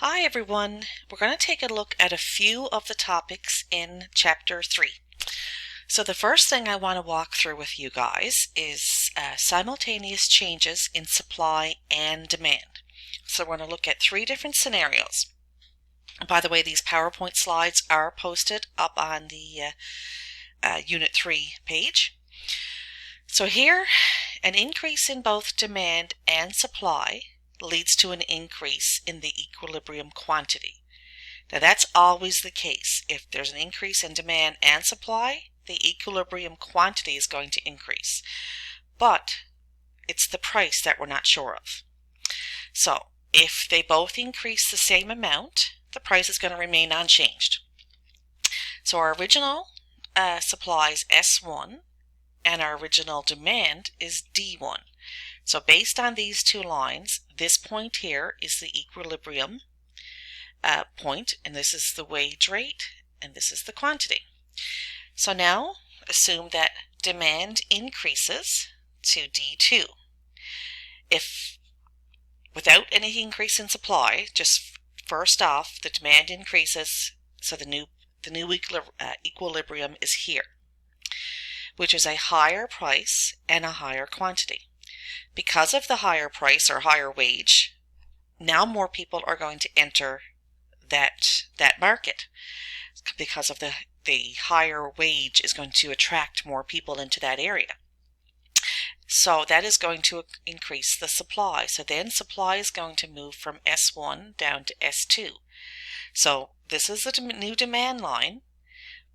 Hi everyone, we're going to take a look at a few of the topics in Chapter 3. So the first thing I want to walk through with you guys is simultaneous changes in supply and demand. So we're going to look at 3 different scenarios. By the way, these PowerPoint slides are posted up on the Unit 3 page. So here, an increase in both demand and supply leads to an increase in the equilibrium quantity. Now that's always the case. If there's an increase in demand and supply, the equilibrium quantity is going to increase. But it's the price that we're not sure of. So if they both increase the same amount, the price is going to remain unchanged. So our original supply is S1 and our original demand is D1. So based on these 2 lines, this point here is the equilibrium point, and this is the wage rate, and this is the quantity. So now assume that demand increases to D2. If without any increase in supply, just first off, the demand increases, so the new equilibrium is here, which is a higher price and a higher quantity. Because of the higher price or higher wage, now more people are going to enter that market, because of the higher wage is going to attract more people into that area. So that is going to increase the supply. So then supply is going to move from S1 down to S2. So this is the new demand line,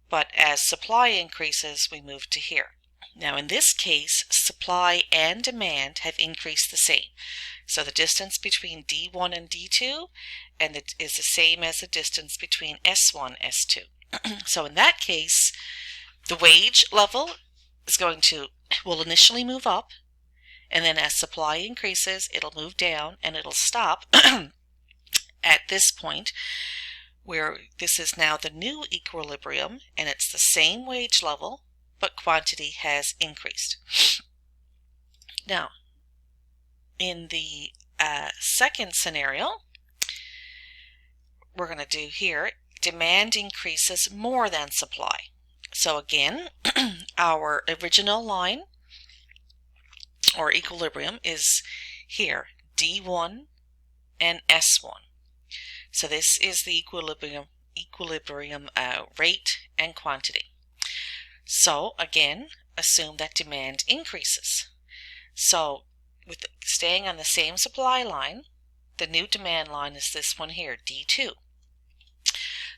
but as supply increases, we move to here. Now in this case, supply and demand have increased the same. So the distance between D1 and D2 is the same as the distance between S1 and S2. So in that case, the wage level will initially move up, and then as supply increases, it'll move down and it'll stop at this point, where this is now the new equilibrium and it's the same wage level, but quantity has increased. Now, in the second scenario, we're going to do here, demand increases more than supply. So again, our original line or equilibrium is here, D1 and S1. So this is the equilibrium rate and quantity. So again, assume that demand increases. So with staying on the same supply line, the new demand line is this one here, D2.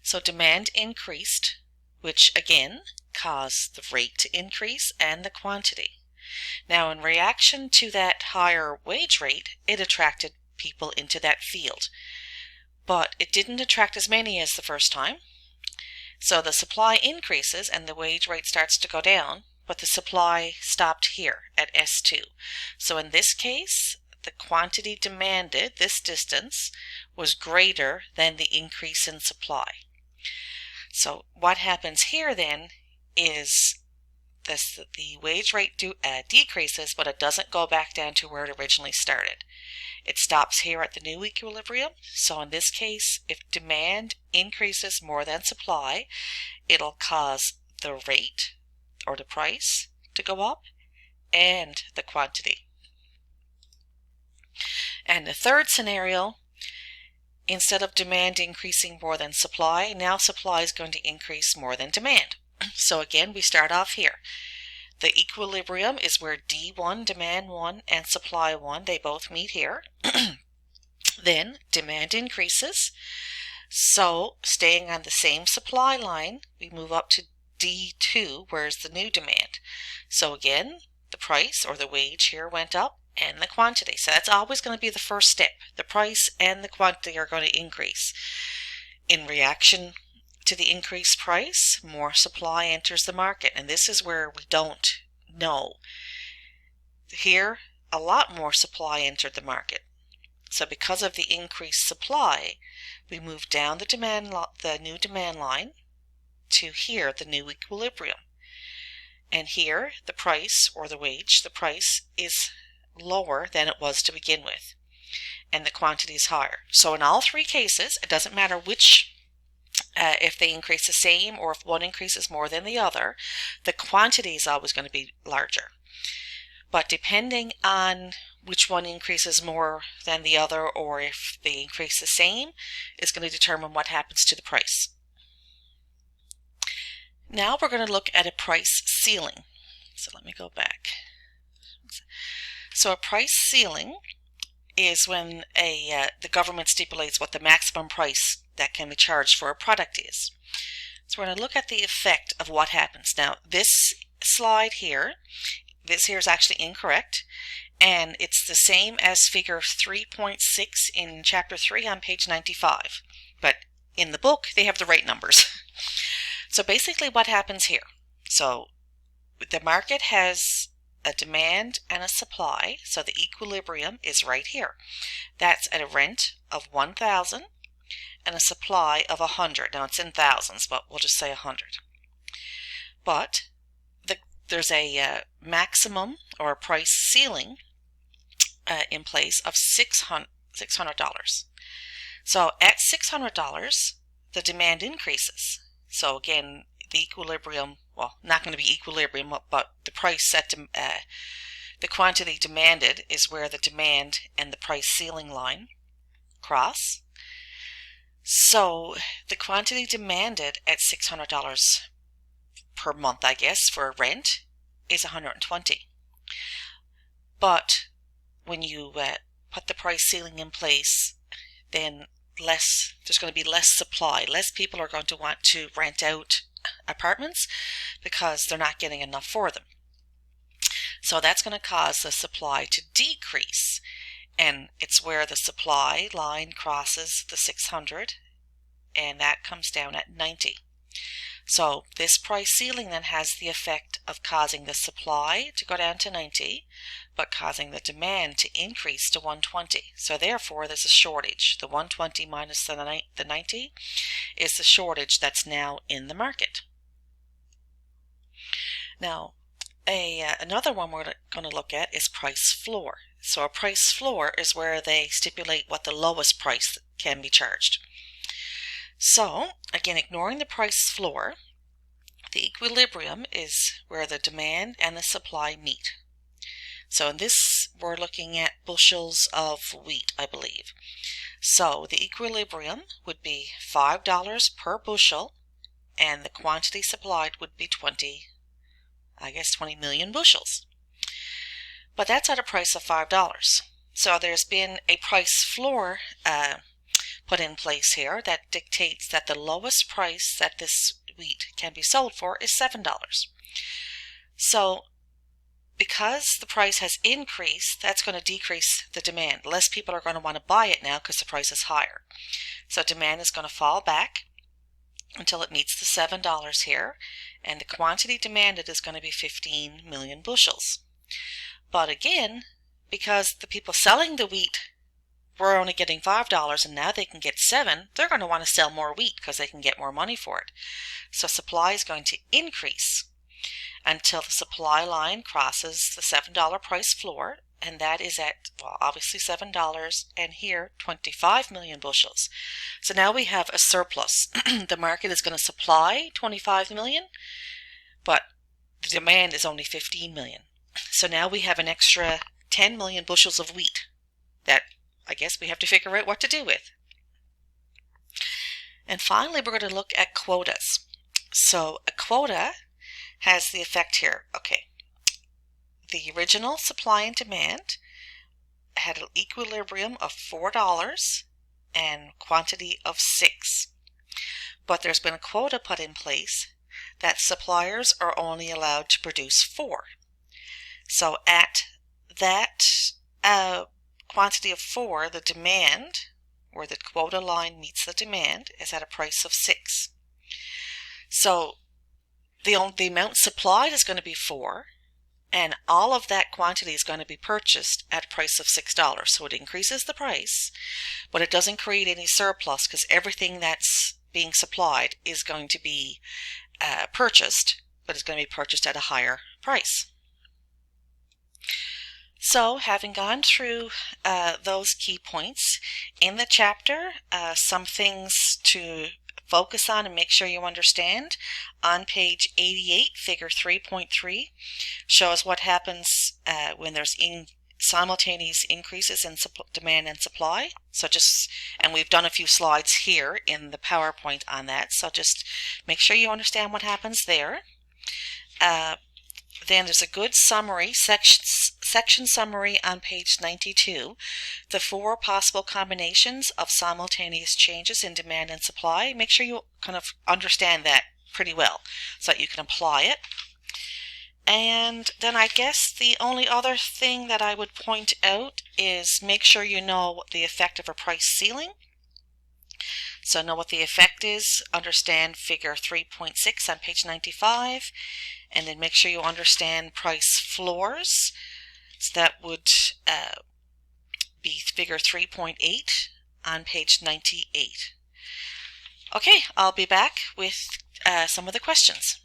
So demand increased, which again caused the rate to increase and the quantity. Now in reaction to that higher wage rate, it attracted people into that field. But it didn't attract as many as the first time. So the supply increases and the wage rate starts to go down, but the supply stopped here at S2. So in this case, the quantity demanded, this distance, was greater than the increase in supply. So what happens here then is the wage rate decreases, but it doesn't go back down to where it originally started. It stops here at the new equilibrium. So in this case, if demand increases more than supply, it'll cause the rate or the price to go up and the quantity. And the third scenario, instead of demand increasing more than supply, now supply is going to increase more than demand. So again, we start off here. The equilibrium is where D1, demand 1, and supply 1, they both meet here. Then demand increases. So staying on the same supply line, we move up to D2, where's the new demand. So again, the price or the wage here went up and the quantity. So that's always going to be the first step. The price and the quantity are going to increase. In reaction to the increased price, more supply enters the market, and this is where we don't know. Here, a lot more supply entered the market. So because of the increased supply, we move down the new demand line to here, the new equilibrium. And here, the price or the wage, the price is lower than it was to begin with. and the quantity is higher. So in all three cases, it doesn't matter which, if they increase the same or if one increases more than the other, the quantity is always going to be larger. But depending on which one increases more than the other, or if they increase the same, is going to determine what happens to the price. Now we're going to look at a price ceiling. So let me go back. So a price ceiling is when the government stipulates what the maximum price that can be charged for a product is. So we're going to look at the effect of what happens. Now this slide here, this here is actually incorrect, and it's the same as figure 3.6 in chapter 3 on page 95, but in the book they have the right numbers. So basically what happens here, so the market has a demand and a supply, so the equilibrium is right here. That's at a rent of 1,000 and a supply of 100. Now it's in thousands, but we'll just say 100. But there's a maximum or a price ceiling in place of $600. So at $600, the demand increases. So again, the equilibrium, well, not going to be equilibrium, but the price set to, the quantity demanded is where the demand and the price ceiling line cross. So the quantity demanded at $600 per month, I guess, for rent is 120. But when you put the price ceiling in place, then there's going to be less supply. Less people are going to want to rent out apartments because they're not getting enough for them. So that's going to cause the supply to decrease, and it's where the supply line crosses the 600, and that comes down at 90. So this price ceiling then has the effect of causing the supply to go down to 90, but causing the demand to increase to 120. So therefore there's a shortage. The 120 minus the 90 is the shortage that's now in the market. Now another one we're going to look at is price floor. So a price floor is where they stipulate what the lowest price can be charged. So again, ignoring the price floor, the equilibrium is where the demand and the supply meet. So in this, we're looking at bushels of wheat, I believe. So the equilibrium would be $5 per bushel, and the quantity supplied would be 20 million bushels. But that's at a price of $5. So there's been a price floor put in place here that dictates that the lowest price that this wheat can be sold for is $7. So because the price has increased, that's going to decrease the demand. Less people are going to want to buy it now because the price is higher. So demand is going to fall back until it meets the $7 here, and the quantity demanded is going to be 15 million bushels. But again, because the people selling the wheat were only getting $5 and now they can get $7, they're going to want to sell more wheat because they can get more money for it. So supply is going to increase until the supply line crosses the $7 price floor, and that is at, well, obviously $7, and here 25 million bushels. So now we have a surplus. The market is going to supply 25 million, but the demand is only 15 million. So now we have an extra 10 million bushels of wheat that I guess we have to figure out what to do with. And finally, we're going to look at quotas. So a quota has the effect here. Okay, the original supply and demand had an equilibrium of $4 and quantity of 6. But there's been a quota put in place that suppliers are only allowed to produce 4. So at that quantity of 4, the demand, where the quota line meets the demand, is at a price of 6. So the amount supplied is going to be 4, and all of that quantity is going to be purchased at a price of $6. So it increases the price, but it doesn't create any surplus because everything that's being supplied is going to be purchased, but it's going to be purchased at a higher price. So, having gone through those key points in the chapter, some things to focus on and make sure you understand. On page 88, figure 3.3 shows what happens when there's simultaneous increases in demand and supply. And we've done a few slides here in the PowerPoint on that, so just make sure you understand what happens there. Then there's a good summary, section summary on page 92. The 4 possible combinations of simultaneous changes in demand and supply. Make sure you kind of understand that pretty well so that you can apply it. And then I guess the only other thing that I would point out is make sure you know the effect of a price ceiling. So know what the effect is, understand figure 3.6 on page 95, and then make sure you understand price floors. So that would be figure 3.8 on page 98. Okay, I'll be back with some of the questions.